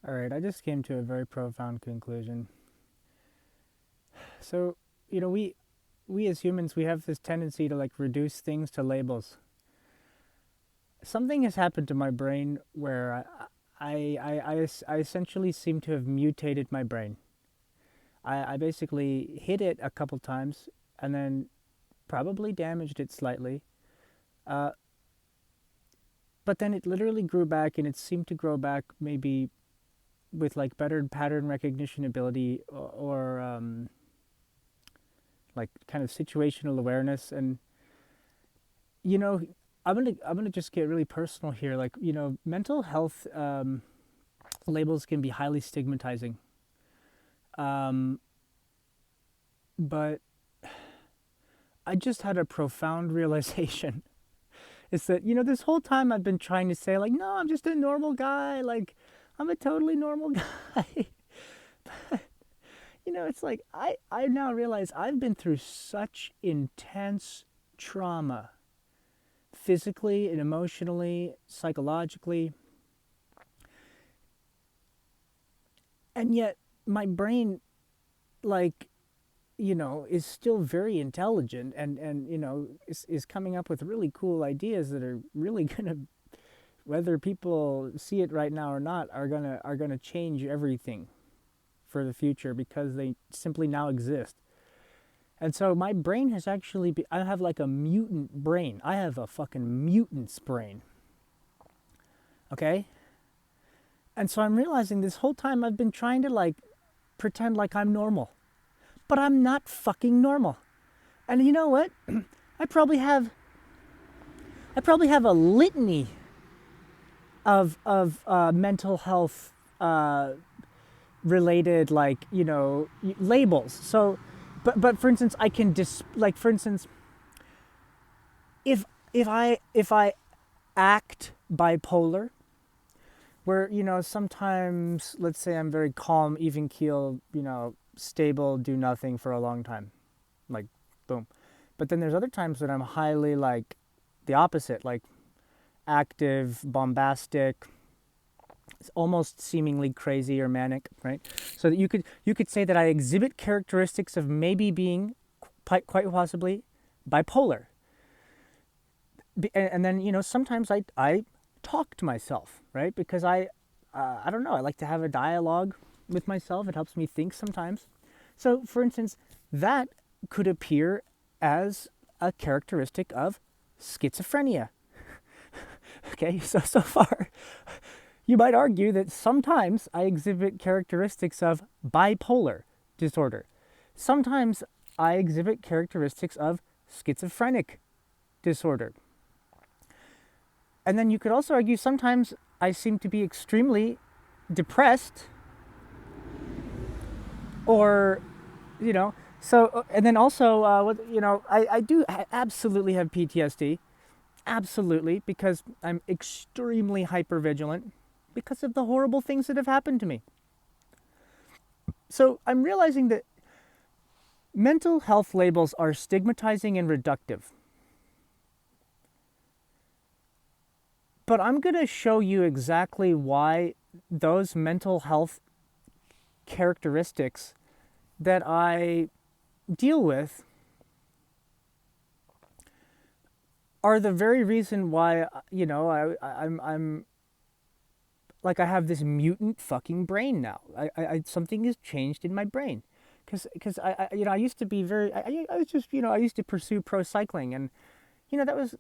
All right, I just came to a very profound conclusion. So, we as humans, we have this tendency to like reduce things to labels. Something has happened to my brain where I essentially seem to have mutated my brain. I basically hit it a couple times and then probably damaged it slightly. Uh, but then it literally grew back, and it seemed to grow back maybe with like better pattern recognition ability, or like kind of situational awareness. And you know I'm gonna just get really personal here. Like, mental health labels can be highly stigmatizing, um, but I just had a profound realization. Is that, this whole time I've been trying to say, like, no, I'm just a normal guy, like I'm a totally normal guy. It's like I now realize I've been through such intense trauma, physically and emotionally, psychologically, and yet my brain, like, is still very intelligent, and is coming up with really cool ideas that are really gonna, whether people see it right now or not, are gonna change everything for the future because they simply now exist. And so my brain has actually I have like a mutant brain. I have a fucking mutant's brain. Okay? And so I'm realizing this whole time I've been trying to like pretend like I'm normal. But I'm not fucking normal. And you know what? I probably have I probably have a litany of mental health related, like, labels. So but for instance, I can like, for instance, if if I act bipolar, where, sometimes, let's say, I'm very calm, even keel, stable, do nothing for a long time, like, boom. But then there's other times that I'm highly, like, the opposite, like active, bombastic, almost seemingly crazy or manic, right? So that you could say that I exhibit characteristics of maybe being quite possibly bipolar. And then, sometimes I talk to myself, right? Because I don't know, I like to have a dialogue with myself. It helps me think sometimes. So, for instance, that could appear as a characteristic of schizophrenia. Okay, so far, you might argue that sometimes I exhibit characteristics of bipolar disorder. Sometimes I exhibit characteristics of schizophrenic disorder. And then you could also argue sometimes I seem to be extremely depressed, or, you know, and then also, I do absolutely have PTSD. Absolutely, because I'm extremely hypervigilant because of the horrible things that have happened to me. So I'm realizing that mental health labels are stigmatizing and reductive. But I'm going to show you exactly why those mental health characteristics that I deal with are the very reason why, I'm like, I have this mutant fucking brain now. Something has changed in my brain, because I used to be very, I was just, I used to pursue pro cycling, and that was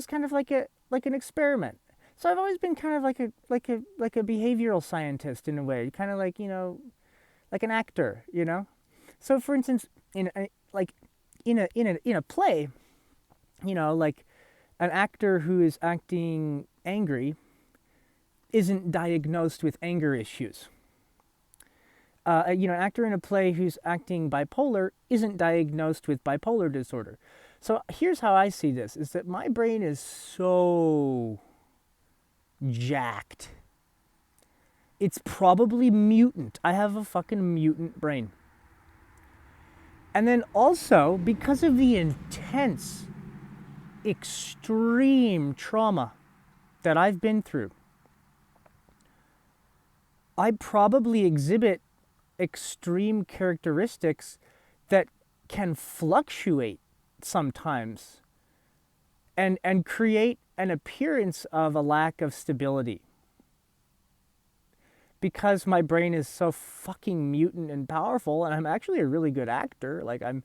kind of like an experiment. So I've always been kind of like a behavioral scientist in a way, kind of like, like an actor. So for instance, like in a play, like, an actor who is acting angry isn't diagnosed with anger issues. An actor in a play who's acting bipolar isn't diagnosed with bipolar disorder. So here's how I see this: is that my brain is so jacked. It's probably mutant. I have a fucking mutant brain. And then also, because of the intense, extreme trauma that I've been through, I probably exhibit extreme characteristics that can fluctuate sometimes and create an appearance of a lack of stability because my brain is so fucking mutant and powerful, and I'm actually a really good actor. Like I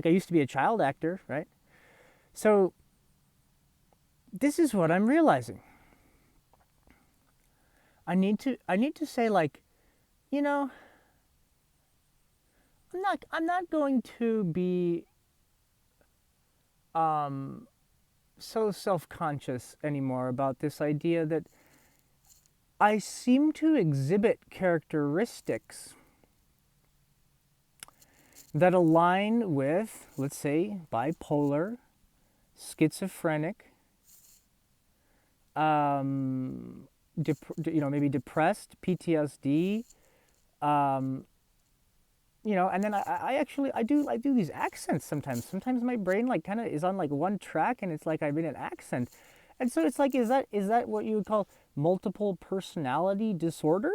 used to be a child actor, right? So this is what I'm realizing. I need to say, like, you know, I'm not going to be so self-conscious anymore about this idea that I seem to exhibit characteristics that align with, let's say, bipolar, schizophrenic, maybe depressed, PTSD, and then I do these accents sometimes. Sometimes my brain like kind of is on like one track, and it's like I'm in an accent, and so it's like, is that what you would call multiple personality disorder?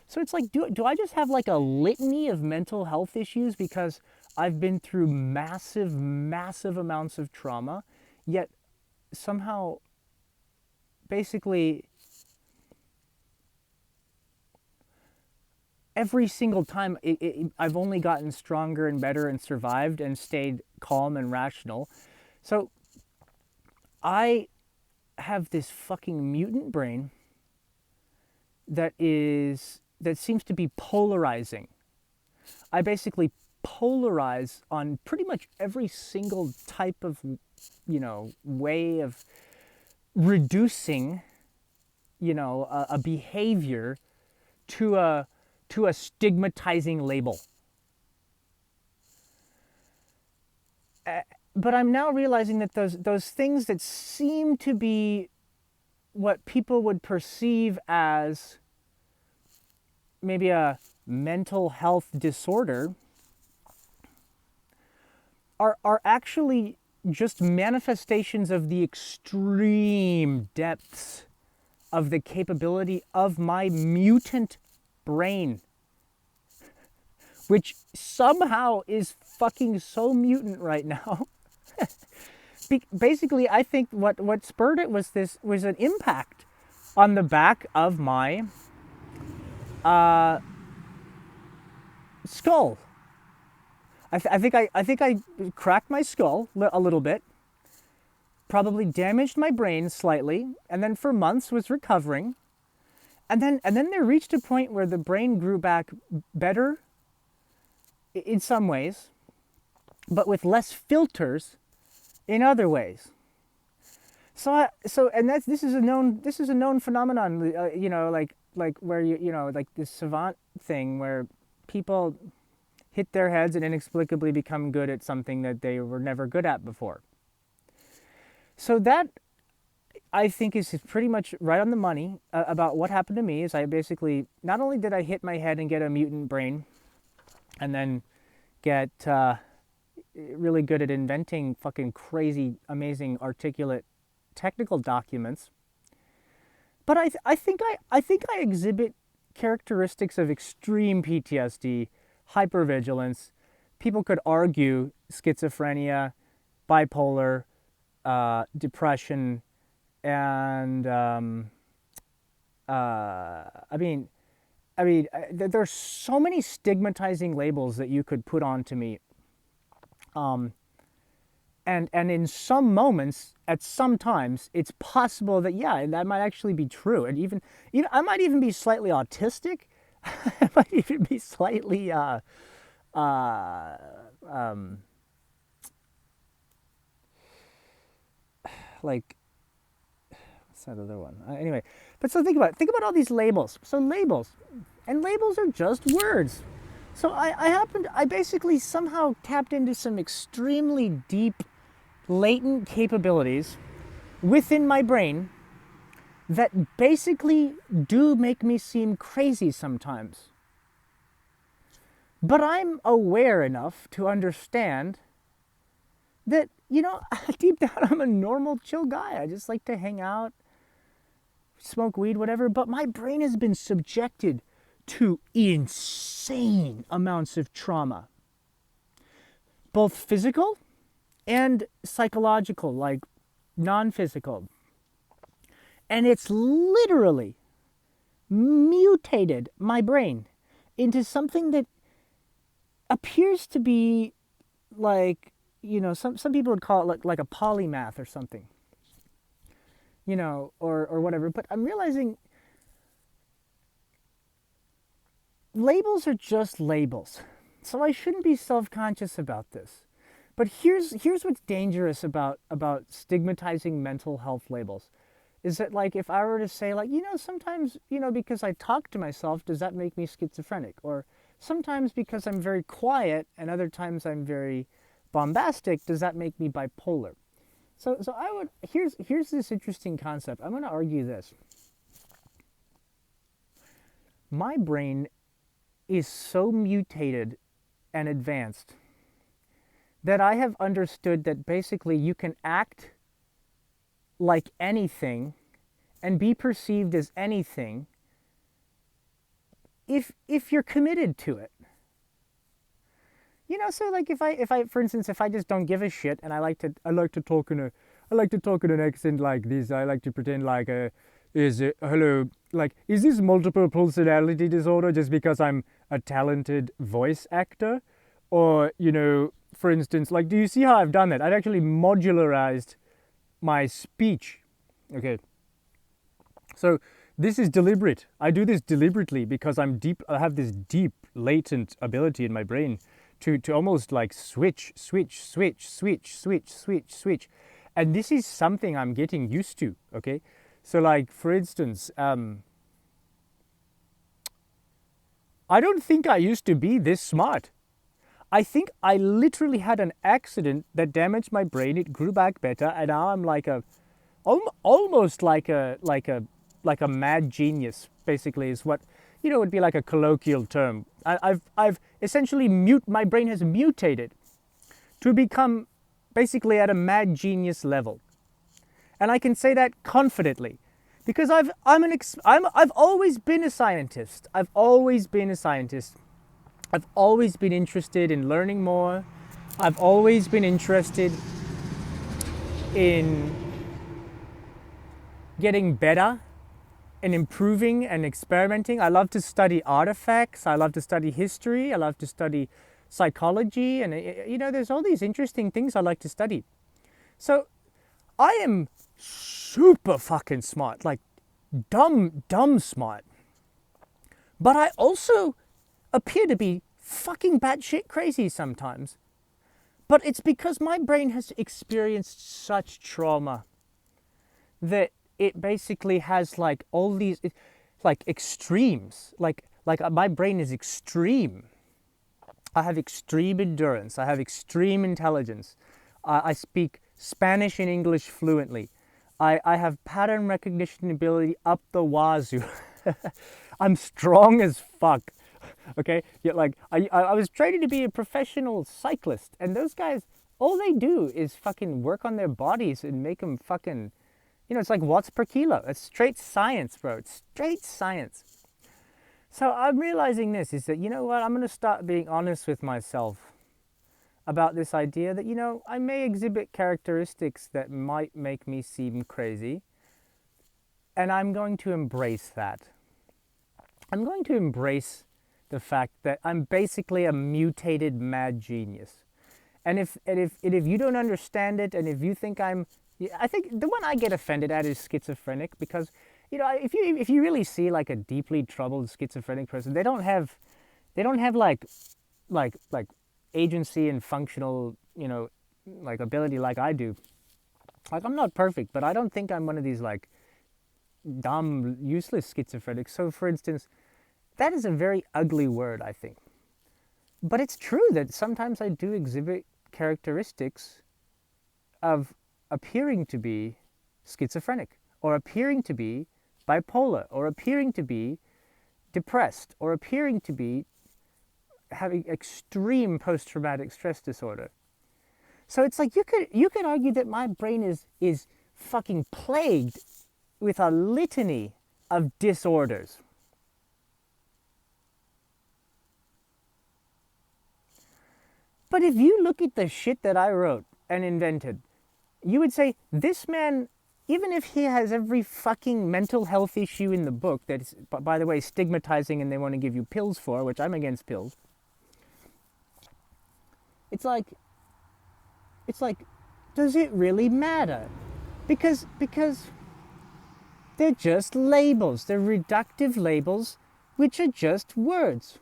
So it's like, do I just have like a litany of mental health issues because I've been through massive, massive amounts of trauma, yet somehow, basically, every single time I've only gotten stronger and better and survived and stayed calm and rational. So I have this fucking mutant brain that seems to be polarizing. I basically polarize on pretty much every single type of, way of reducing, a behavior to a stigmatizing label. But I'm now realizing that those things that seem to be what people would perceive as maybe a mental health disorder are actually just manifestations of the extreme depths of the capability of my mutant brain, which somehow is fucking so mutant right now. Basically, I think what spurred it was an impact on the back of my skull. I think I cracked my skull a little bit, probably damaged my brain slightly, and then for months was recovering, and then there reached a point where the brain grew back better in some ways, but with less filters in other ways. This is a known phenomenon, like where like this savant thing where people hit their heads and inexplicably become good at something that they were never good at before. So that, I think, is pretty much right on the money about what happened to me. Is I basically, not only did I hit my head and get a mutant brain, and then get really good at inventing fucking crazy, amazing, articulate, technical documents, but I think I exhibit characteristics of extreme PTSD, hypervigilance. People could argue schizophrenia, bipolar, depression, and there's so many stigmatizing labels that you could put onto me. And in some moments, at some times, it's possible that, yeah, that might actually be true. And even I might even be slightly autistic. I might even be slightly like, what's that other one? Anyway, but so think about all these labels. So labels are just words. So I basically somehow tapped into some extremely deep, latent capabilities within my brain that basically do make me seem crazy sometimes. But I'm aware enough to understand that, deep down I'm a normal, chill guy. I just like to hang out, smoke weed, whatever, but my brain has been subjected to insane amounts of trauma, both physical and psychological, like non-physical. And it's literally mutated my brain into something that appears to be like, some people would call it like a polymath or something, or whatever. But I'm realizing labels are just labels. So I shouldn't be self-conscious about this. But here's what's dangerous about stigmatizing mental health labels. Is that, like, if I were to say, like, sometimes, because I talk to myself, does that make me schizophrenic? Or sometimes because I'm very quiet and other times I'm very bombastic, does that make me bipolar? So here's this interesting concept. I'm going to argue this. My brain is so mutated and advanced that I have understood that basically you can act like anything and be perceived as anything if you're committed to it. So like if I for instance, if I just don't give a shit and I like to talk in an accent like this, I like to pretend like is this multiple personality disorder just because I'm a talented voice actor? Or, for instance, like, do you see how I've done that? I've actually modularized my speech. Okay. So this is deliberate. I do this deliberately because I have this deep latent ability in my brain to almost like switch. And this is something I'm getting used to, okay? So like, for instance, I don't think I used to be this smart. I think I literally had an accident that damaged my brain. It grew back better, and now I'm like almost like a mad genius. Basically, is what would be like a colloquial term. I've essentially my brain has mutated to become basically at a mad genius level, and I can say that confidently because I've always been a scientist. I've always been interested in learning more. I've always been interested in getting better and improving and experimenting. I love to study artifacts. I love to study history. I love to study psychology. And, there's all these interesting things I like to study. So I am super fucking smart, like dumb smart. But I also appear to be fucking batshit crazy sometimes. But it's because my brain has experienced such trauma that it basically has like all these like extremes. Like my brain is extreme. I have extreme endurance. I have extreme intelligence. I speak Spanish and English fluently. I have pattern recognition ability up the wazoo. I'm strong as fuck. Okay, yeah, like I was training to be a professional cyclist, and those guys, all they do is fucking work on their bodies and make them fucking, it's like watts per kilo. It's straight science, bro. It's straight science. So I'm realizing this is that, what, I'm going to start being honest with myself about this idea that, I may exhibit characteristics that might make me seem crazy, and I'm going to embrace that. I'm going to embrace the fact that I'm basically a mutated mad genius. And if you don't understand it, and if you think I think the one I get offended at is schizophrenic, because if you really see like a deeply troubled schizophrenic person, they don't have like agency and functional like ability like I do. Like, I'm not perfect, but I don't think I'm one of these like dumb useless schizophrenics. So for instance, that is a very ugly word, I think. But it's true that sometimes I do exhibit characteristics of appearing to be schizophrenic, or appearing to be bipolar, or appearing to be depressed, or appearing to be having extreme post-traumatic stress disorder. So it's like you could argue that my brain is fucking plagued with a litany of disorders. But if you look at the shit that I wrote and invented, you would say, this man, even if he has every fucking mental health issue in the book that is, by the way, stigmatizing and they want to give you pills for, which I'm against pills, it's like, does it really matter? Because they're just labels. They're reductive labels, which are just words.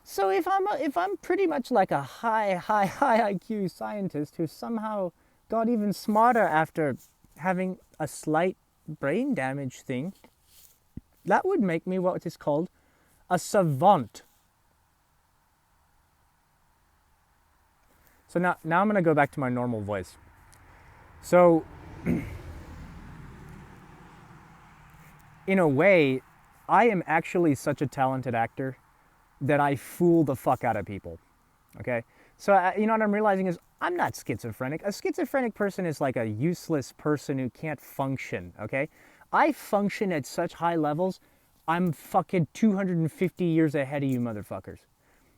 So if I'm pretty much like a high IQ scientist who somehow got even smarter after having a slight brain damage thing, that would make me what is called a savant. So now I'm going to go back to my normal voice. So in a way, I am actually such a talented actor that I fool the fuck out of people. Okay? So, you know what I'm realizing is I'm not schizophrenic. A schizophrenic person is like a useless person who can't function. Okay? I function at such high levels, I'm fucking 250 years ahead of you motherfuckers.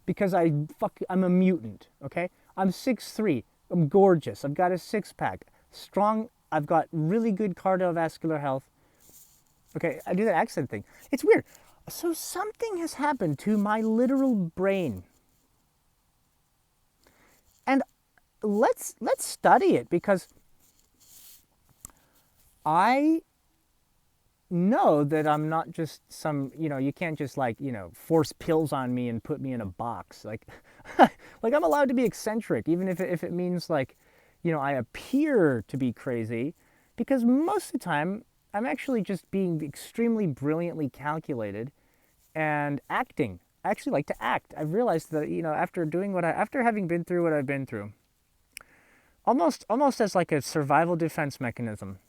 Because I'm a mutant. Okay? I'm 6'3". I'm gorgeous. I've got a six-pack. Strong. I've got really good cardiovascular health. Okay, I do that accent thing. It's weird. So something has happened to my literal brain. And let's study it, because I know that I'm not just some, you can't just force pills on me and put me in a box. Like I'm allowed to be eccentric, even if it means I appear to be crazy, because most of the time I'm actually just being extremely brilliantly calculated and acting. I actually like to act. I've realized that, after having been through what I've been through, almost as like a survival defense mechanism,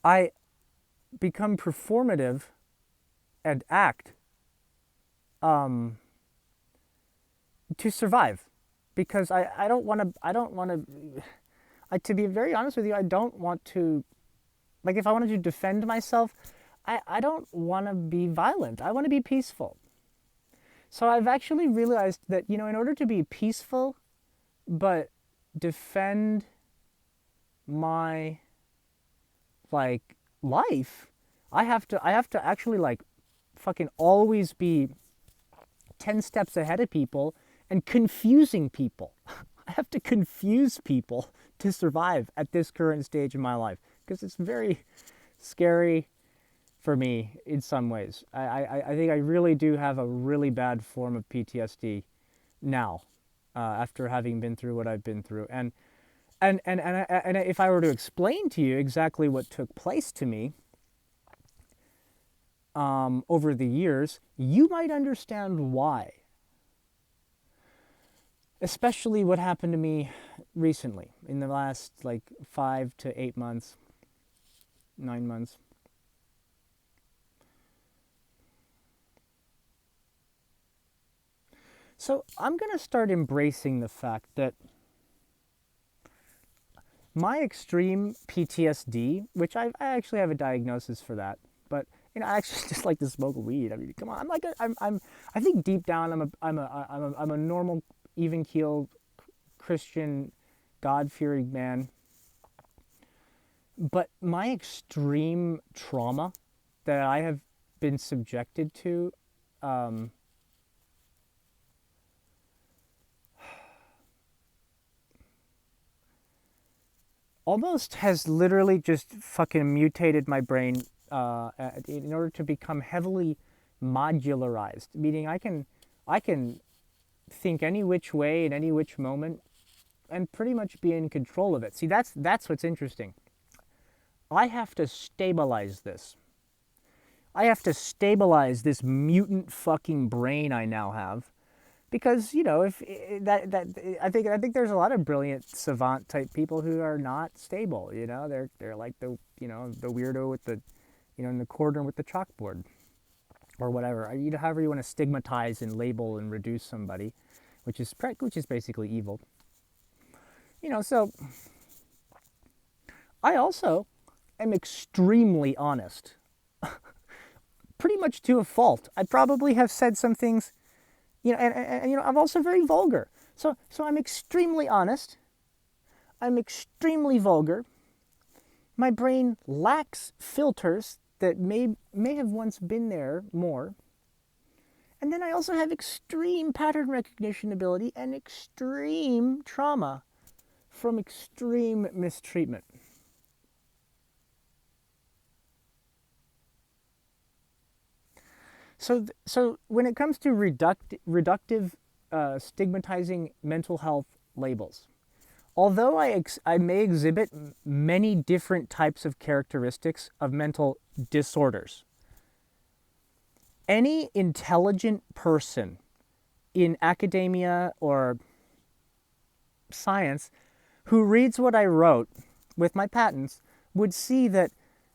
I become performative and act to survive, because I don't want to be very honest with you, I don't want to, if I wanted to defend myself, I don't want to be violent. I want to be peaceful. So I've actually realized that, in order to be peaceful but defend my life, I have to actually fucking always be 10 steps ahead of people and confusing people. I have to confuse people to survive at this current stage in my life, because it's very scary for me in some ways. I think I really do have a really bad form of PTSD now, after having been through what I've been through. And if I were to explain to you exactly what took place to me over the years, you might understand why. Especially what happened to me recently, in the last 5 to 8 months, 9 months. So I'm going to start embracing the fact that my extreme PTSD, which I actually have a diagnosis for that, but I actually just like to smoke weed. I mean, come on, I think deep down I'm a normal, even keeled Christian, God-fearing man. But my extreme trauma that I have been subjected to, almost has literally just fucking mutated my brain in order to become heavily modularized, meaning I can think any which way in any which moment and pretty much be in control of it. See, that's what's interesting. I have to stabilize this. I have to stabilize this mutant fucking brain I now have, because if I think there's a lot of brilliant savant type people who are not stable. They're like the the weirdo with the in the corner with the chalkboard, or whatever. However you want to stigmatize and label and reduce somebody, which is basically evil. So I also am extremely honest, pretty much to a fault. I probably have said some things, and I'm also very vulgar. So I'm extremely honest. I'm extremely vulgar. My brain lacks filters that may have once been there more. And then I also have extreme pattern recognition ability and extreme trauma from extreme mistreatment. So when it comes to reductive, stigmatizing mental health labels, although I may exhibit many different types of characteristics of mental disorders, any intelligent person in academia or science who reads what I wrote with my patents would see that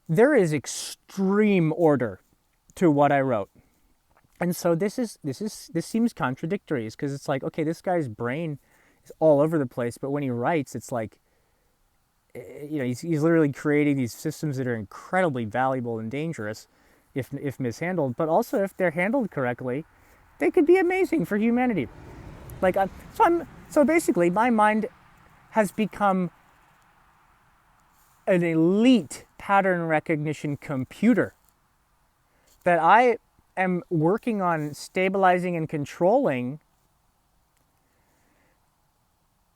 there is extreme order to what I wrote. And so this seems contradictory, because it's like, okay, this guy's brain is all over the place, but when he writes, it's like, he's literally creating these systems that are incredibly valuable and dangerous if mishandled, but also if they're handled correctly, they could be amazing for humanity. So basically my mind has become an elite pattern recognition computer that I am working on stabilizing and controlling.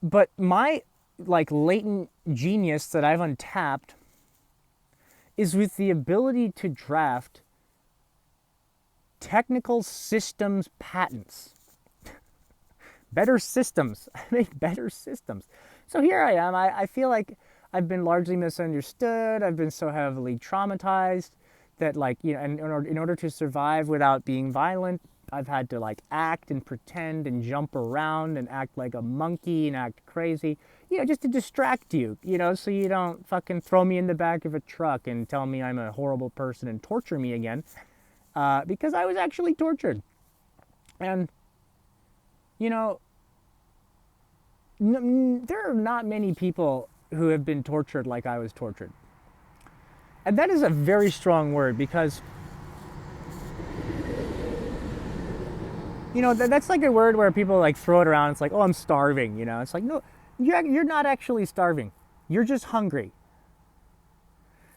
But my latent genius that I've untapped is with the ability to draft technical systems patents. Better systems. I make better systems. So here I am. I feel like I've been largely misunderstood. I've been so heavily traumatized that, and in order to survive without being violent, I've had to act and pretend and jump around and act like a monkey and act crazy, just to distract you, so you don't fucking throw me in the back of a truck and tell me I'm a horrible person and torture me again, because I was actually tortured. And, there are not many people who have been tortured like I was tortured. And that is a very strong word, because that's like a word where people throw it around. It's like, oh, I'm starving. It's like, no, you're not actually starving. You're just hungry.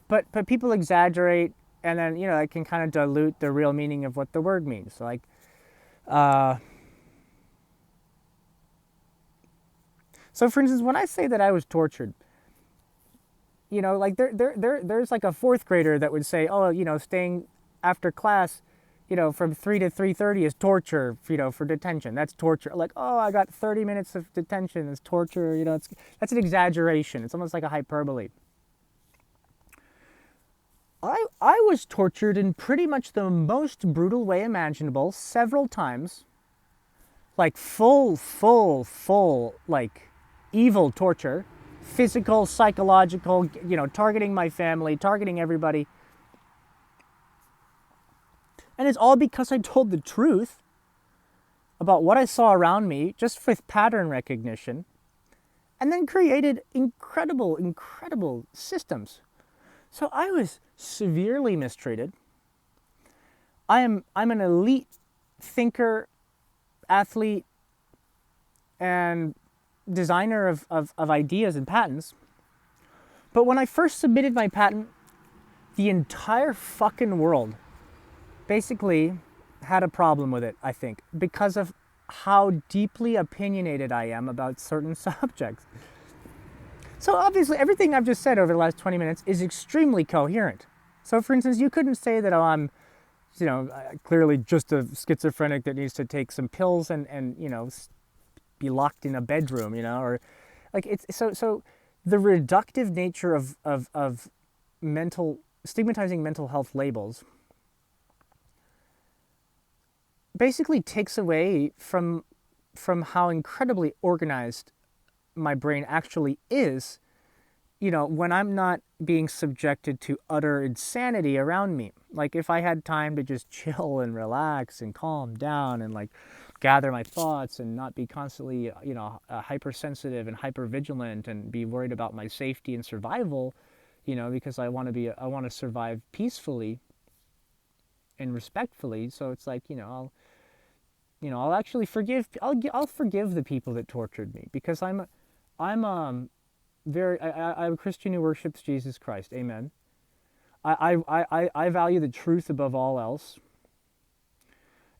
But people exaggerate, and then it can kind of dilute the real meaning of what the word means. So so for instance, when I say that I was tortured, there's a fourth grader that would say, oh, staying after class, from 3 to 3:30 is torture, for detention. That's torture. Like, oh, I got 30 minutes of detention. It's torture. That's an exaggeration. It's almost like a hyperbole. I was tortured in pretty much the most brutal way imaginable several times. Full, evil torture. Physical, psychological, targeting my family, targeting everybody. And it's all because I told the truth about what I saw around me, just with pattern recognition, and then created incredible, incredible systems. So I was severely mistreated. I'm an elite thinker, athlete, and designer of ideas and patents. But when I first submitted my patent, the entire fucking world basically had a problem with it, I think, because of how deeply opinionated I am about certain subjects. So obviously everything I've just said over the last 20 minutes is extremely coherent. So for instance, you couldn't say that, oh, I'm clearly just a schizophrenic that needs to take some pills and be locked in a bedroom, or it's so the reductive nature of stigmatizing mental health labels basically takes away from how incredibly organized my brain actually is, when I'm not being subjected to utter insanity around me. If I had time to just chill and relax and calm down and gather my thoughts and not be constantly, hypersensitive and hypervigilant and be worried about my safety and survival, because I want to survive peacefully and respectfully. So it's like, I'll actually I'll forgive the people that tortured me, because I'm I'm a Christian who worships Jesus Christ. Amen. I value the truth above all else.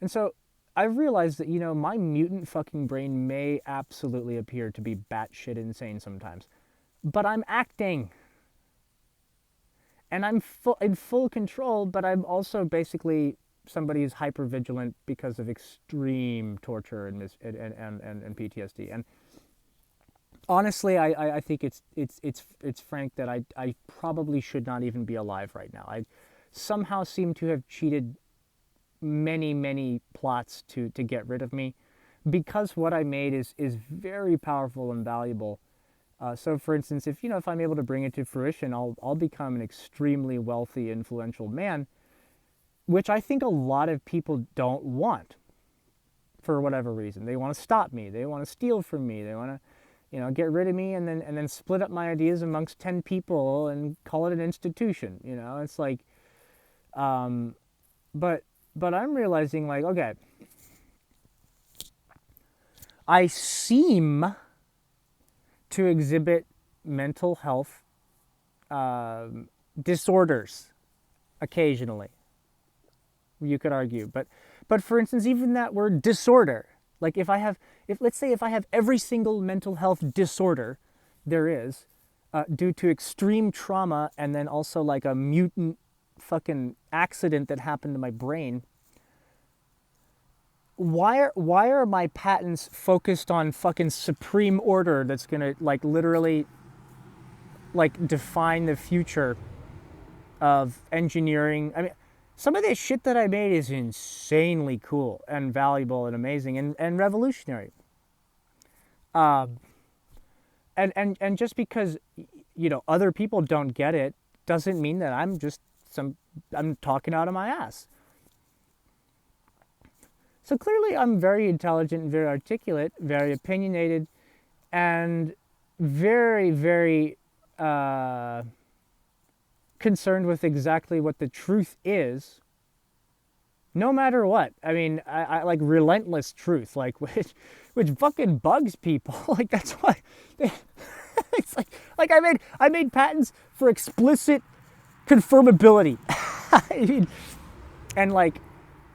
And so I've realized that, my mutant fucking brain may absolutely appear to be batshit insane sometimes. But I'm acting. And I'm in full control, but I'm also basically somebody who's hyper vigilant because of extreme torture and PTSD. And honestly, I think it's frank that I probably should not even be alive right now. I somehow seem to have cheated many plots to get rid of me, because what I made is very powerful and valuable. So for instance, if I'm able to bring it to fruition, I'll become an extremely wealthy, influential man, which I think a lot of people don't want, for whatever reason. They want to stop me, they want to steal from me, they want to get rid of me, and then split up my ideas amongst 10 people and call it an institution. It's like, but I'm realizing, like, okay, I seem to exhibit mental health disorders occasionally, you could argue. But for instance, even that word disorder, like if let's say if I have every single mental health disorder there is, due to extreme trauma, and then also like a mutant fucking accident that happened to my brain, why are my patents focused on fucking supreme order that's gonna like literally like define the future of engineering? I mean, some of this shit that I made is insanely cool and valuable and amazing and revolutionary. And just because other people don't get it doesn't mean that I'm talking out of my ass. So clearly I'm very intelligent and very articulate, very opinionated, and very, very concerned with exactly what the truth is, no matter what. I mean, I like relentless truth, like which fucking bugs people. Like that's why it's like I made patents for explicit confirmability. I mean, and like,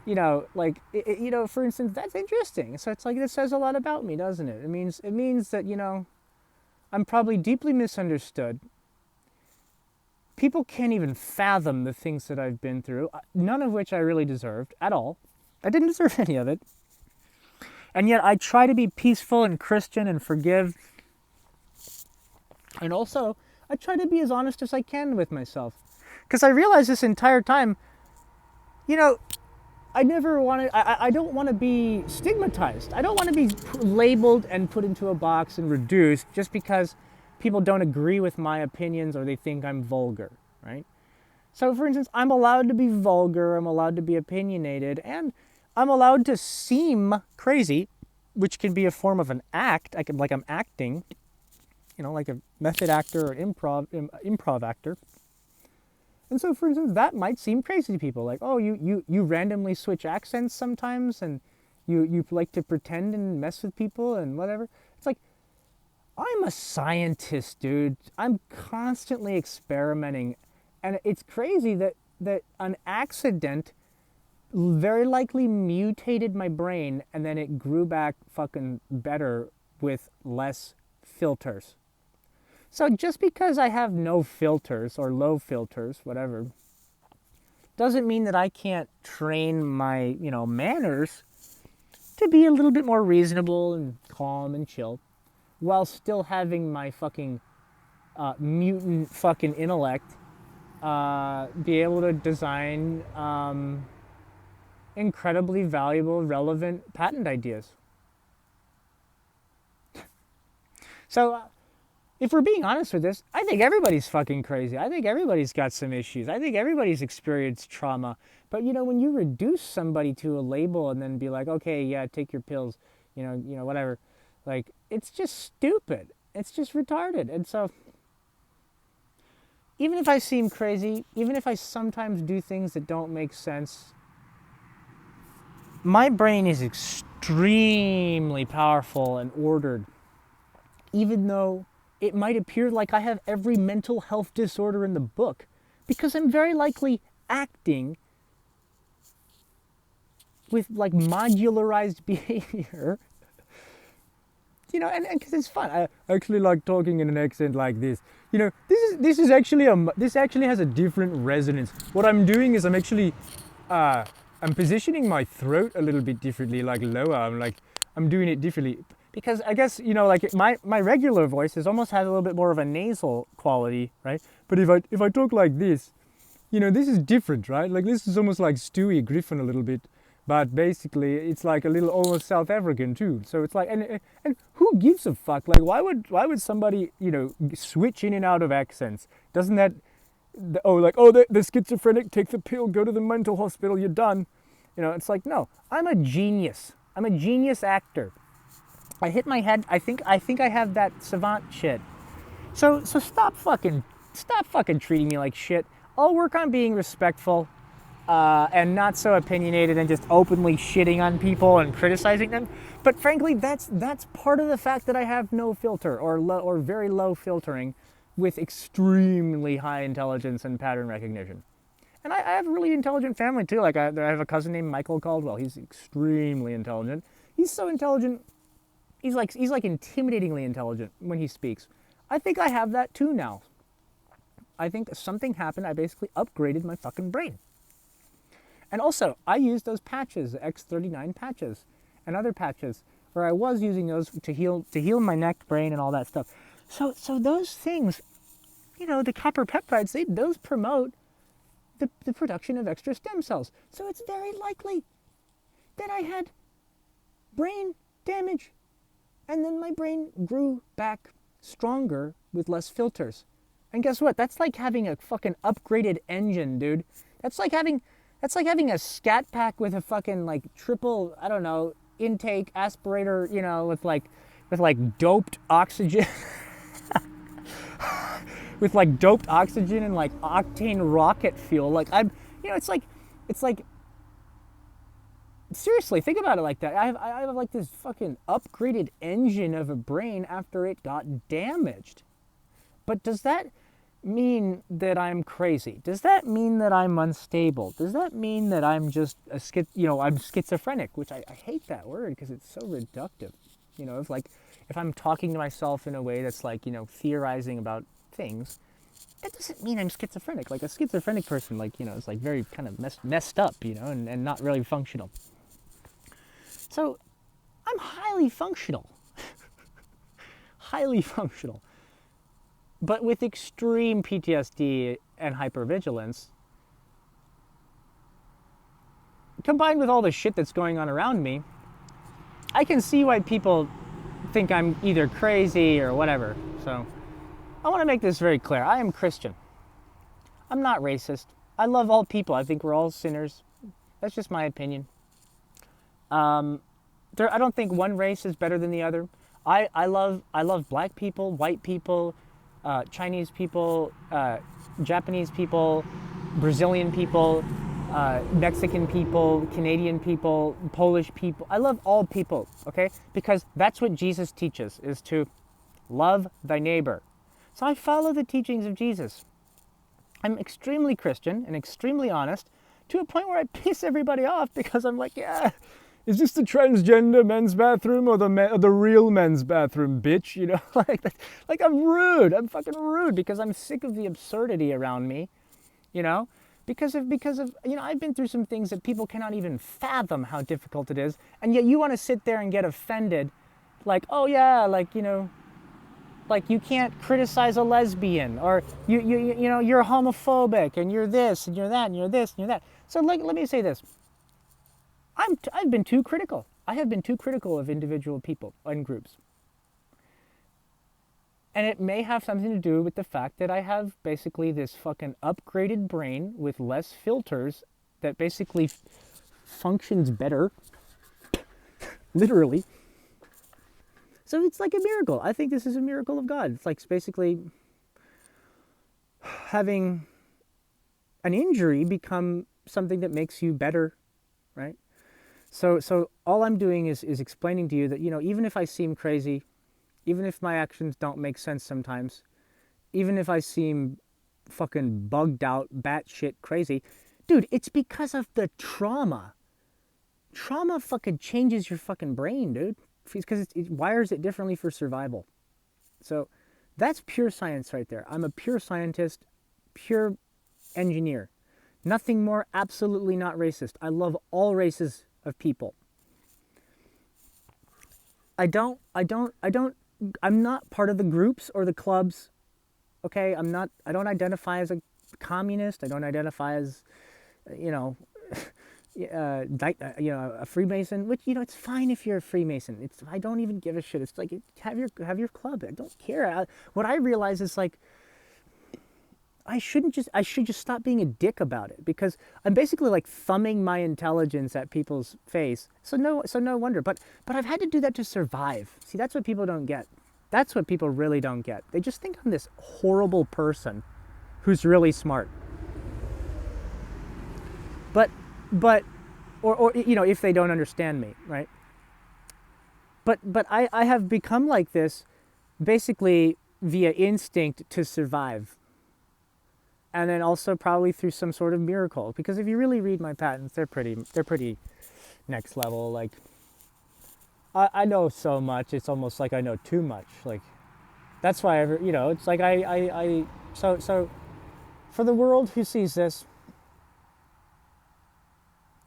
for instance, that's interesting. So it's like, this says a lot about me, doesn't it? It means that, I'm probably deeply misunderstood. People can't even fathom the things that I've been through, none of which I really deserved at all. I didn't deserve any of it. And yet I try to be peaceful and Christian and forgive. And also, I try to be as honest as I can with myself. Because I realized this entire time, I don't want to be stigmatized. I don't want to be labeled and put into a box and reduced just because people don't agree with my opinions or they think I'm vulgar, right? So for instance, I'm allowed to be vulgar, I'm allowed to be opinionated, and I'm allowed to seem crazy, which can be a form of an act. I'm acting, like a method actor or improv actor. And so, for instance, that might seem crazy to people. Like, oh, you randomly switch accents sometimes, and you like to pretend and mess with people and whatever. It's like, I'm a scientist, dude. I'm constantly experimenting. And it's crazy that an accident very likely mutated my brain, and then it grew back fucking better with less filters. So just because I have no filters or low filters, whatever, doesn't mean that I can't train my, manners to be a little bit more reasonable and calm and chill, while still having my fucking mutant fucking intellect be able to design incredibly valuable, relevant patent ideas. So if we're being honest with this, I think everybody's fucking crazy. I think everybody's got some issues. I think everybody's experienced trauma. But when you reduce somebody to a label and then be like, okay, yeah, take your pills, whatever, like, it's just stupid. It's just retarded. And so even if I seem crazy, even if I sometimes do things that don't make sense, my brain is extremely powerful and ordered, even though it might appear like I have every mental health disorder in the book, because I'm very likely acting with like modularized behavior, and because it's fun. I actually like talking in an accent like this. This actually has a different resonance. What I'm doing is I'm positioning my throat a little bit differently, like lower. I'm doing it differently because I guess like my regular voice has almost had a little bit more of a nasal quality, right? But if I talk like this, this is different, right? Like this is almost like Stewie Griffin a little bit, but basically it's like a little almost South African too. So it's like, and who gives a fuck? Like why would somebody switch in and out of accents? Doesn't that the schizophrenic, take the pill, go to the mental hospital, you're done. It's like, no, I'm a genius. I'm a genius actor. I hit my head. I think I have that savant shit. So stop fucking treating me like shit. I'll work on being respectful and not so opinionated and just openly shitting on people and criticizing them. But frankly, that's part of the fact that I have no filter or very low filtering with extremely high intelligence and pattern recognition. And I have a really intelligent family too. Like I have a cousin named Michael Caldwell. He's extremely intelligent. He's so intelligent. He's like intimidatingly intelligent when he speaks. I think I have that too now. I think something happened. I basically upgraded my fucking brain. And also, I use those patches, the X39 patches, and other patches, where I was using those to heal my neck, brain, and all that stuff. So those things, the copper peptides, those promote the production of extra stem cells. So it's very likely that I had brain damage, and then my brain grew back stronger with less filters. And guess what? That's like having a fucking upgraded engine, dude. That's like having a scat pack with a fucking like triple, I don't know, intake aspirator, with like doped oxygen. With like doped oxygen and like octane rocket fuel. Like it's like seriously, think about it like that. I have like this fucking upgraded engine of a brain after it got damaged. But does that mean that I'm crazy? Does that mean that I'm unstable? Does that mean that I'm just I'm schizophrenic? Which I hate that word because it's so reductive. If I'm talking to myself in a way that's like, theorizing about things, that doesn't mean I'm schizophrenic. Like a schizophrenic person, is like very kind of messed up, and not really functional. So I'm highly functional. Highly functional. But with extreme PTSD and hypervigilance, combined with all the shit that's going on around me, I can see why people think I'm either crazy or whatever. So I want to make this very clear. I am Christian. I'm not racist. I love all people. I think we're all sinners. That's just my opinion. I don't think one race is better than the other. I love black people, white people, Chinese people, Japanese people, Brazilian people, Mexican people, Canadian people, Polish people. I love all people, okay? Because that's what Jesus teaches, is to love thy neighbor. So I follow the teachings of Jesus. I'm extremely Christian and extremely honest to a point where I piss everybody off because I'm like, yeah, is this the transgender men's bathroom or the real men's bathroom, bitch? Like I'm rude. I'm fucking rude because I'm sick of the absurdity around me, because of I've been through some things that people cannot even fathom how difficult it is, and yet you want to sit there and get offended, like, oh yeah, like like you can't criticize a lesbian, or you're homophobic and you're this and you're that and you're this and you're that. So let me say this. I've been too critical. I have been too critical of individual people and groups. And it may have something to do with the fact that I have basically this fucking upgraded brain with less filters that basically functions better. Literally. So it's like a miracle. I think this is a miracle of God. It's like basically, having an injury become something that makes you better, right? So all I'm doing is explaining to you that, even if I seem crazy, even if my actions don't make sense sometimes, even if I seem fucking bugged out, batshit crazy, dude, it's because of the trauma. Trauma fucking changes your fucking brain, dude, because it wires it differently for survival. So that's pure science right there. I'm a pure scientist, pure engineer. Nothing more, absolutely not racist. I love all races of people. I'm not part of the groups or the clubs. Okay, I don't identify as a communist. I don't identify as, you know, a Freemason. Which, it's fine if you're a Freemason. I don't even give a shit. It's like, have your club. I don't care. What I realize is, like, I should just stop being a dick about it, because I'm basically like thumbing my intelligence at people's face. So no wonder. But I've had to do that to survive. See, that's what people don't get. That's what people really don't get. They just think I'm this horrible person who's really smart. But or if they don't understand me, right? But I have become like this basically via instinct to survive. And then also probably through some sort of miracle, because if you really read my patents, they're pretty next level. Like, I know so much, it's almost like I know too much. Like, that's why it's like so for the world who sees this,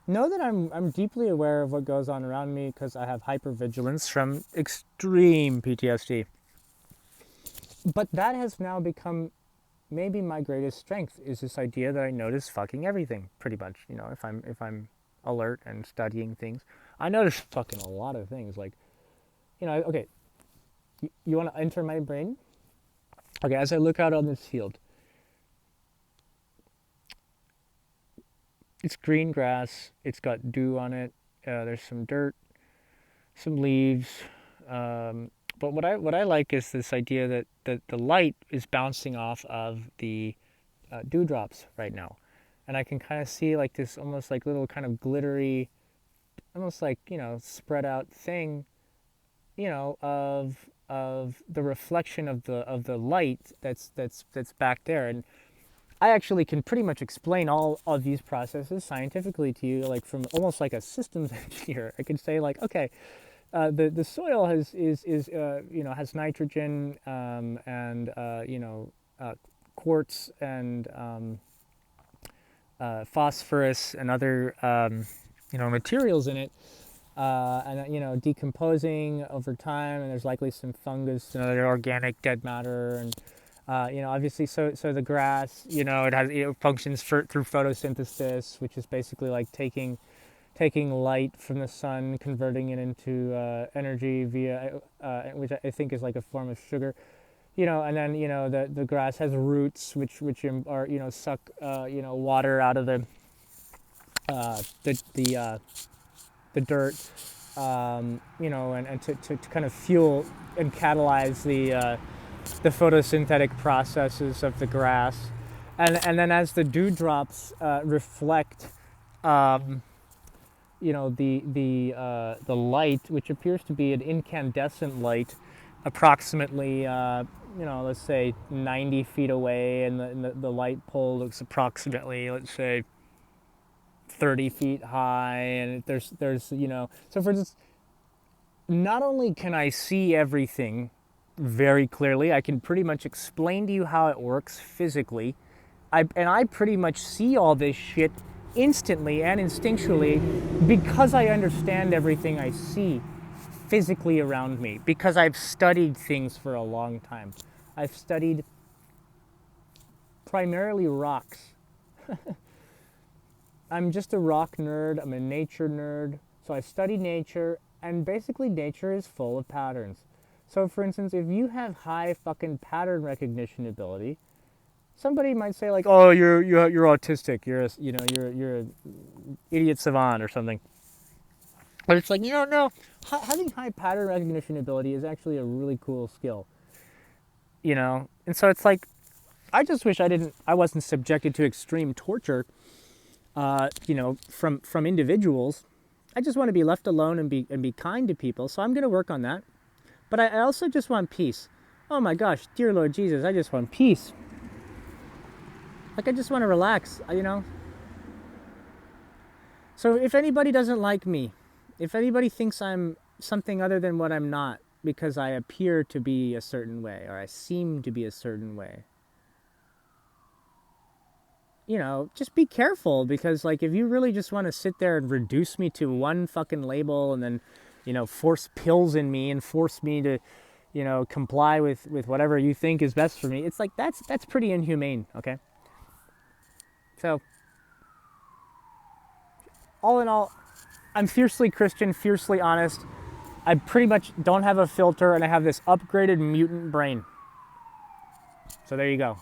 know that I'm deeply aware of what goes on around me, because I have hypervigilance from extreme PTSD. But that has now become maybe my greatest strength, is this idea that I notice fucking everything, pretty much. If I'm alert and studying things, I notice fucking a lot of things. Like, okay, you want to enter my brain? Okay, as I look out on this field, it's green grass, it's got dew on it, there's some dirt, some leaves, but what I like is this idea that the light is bouncing off of the dewdrops right now, and I can kind of see like this almost like little kind of glittery, almost like spread out thing, of the reflection of the light that's back there. And I actually can pretty much explain all of these processes scientifically to you, like from almost like a systems engineer. I can say, like, okay, the soil has nitrogen, and quartz and phosphorus and other materials in it, and decomposing over time, and there's likely some fungus and other organic dead matter, and obviously, so the grass, it functions through photosynthesis, which is basically like taking light from the sun, converting it into energy via, which I think is like a form of sugar, and then the grass has roots which are suck water out of the dirt, and to kind of fuel and catalyze the photosynthetic processes of the grass, and then as the dewdrops reflect, the light, which appears to be an incandescent light, approximately let's say 90 feet away, and the light pole looks approximately, let's say, 30 feet high, and there's so for instance, not only can I see everything very clearly, I can pretty much explain to you how it works physically. I pretty much see all this shit instantly and instinctually, because I understand everything I see physically around me, because I've studied things for a long time. I've studied primarily rocks. I'm just a rock nerd, I'm a nature nerd, so I study nature, and basically nature is full of patterns. So for instance, if you have high fucking pattern recognition ability, somebody might say, like, "Oh, you're autistic. You're a idiot savant or something." But it's like, no. Having high pattern recognition ability is actually a really cool skill. And so it's like, I just wish I wasn't subjected to extreme torture, from individuals. I just want to be left alone and be kind to people. So I'm going to work on that. But I also just want peace. Oh my gosh, dear Lord Jesus, I just want peace. Like, I just want to relax. So if anybody doesn't like me, if anybody thinks I'm something other than what I'm not, because I appear to be a certain way, or I seem to be a certain way, just be careful, because like, if you really just want to sit there and reduce me to one fucking label and then, force pills in me and force me to, comply with whatever you think is best for me, it's like, that's pretty inhumane, okay? So, all in all, I'm fiercely Christian, fiercely honest. I pretty much don't have a filter, and I have this upgraded mutant brain. So there you go.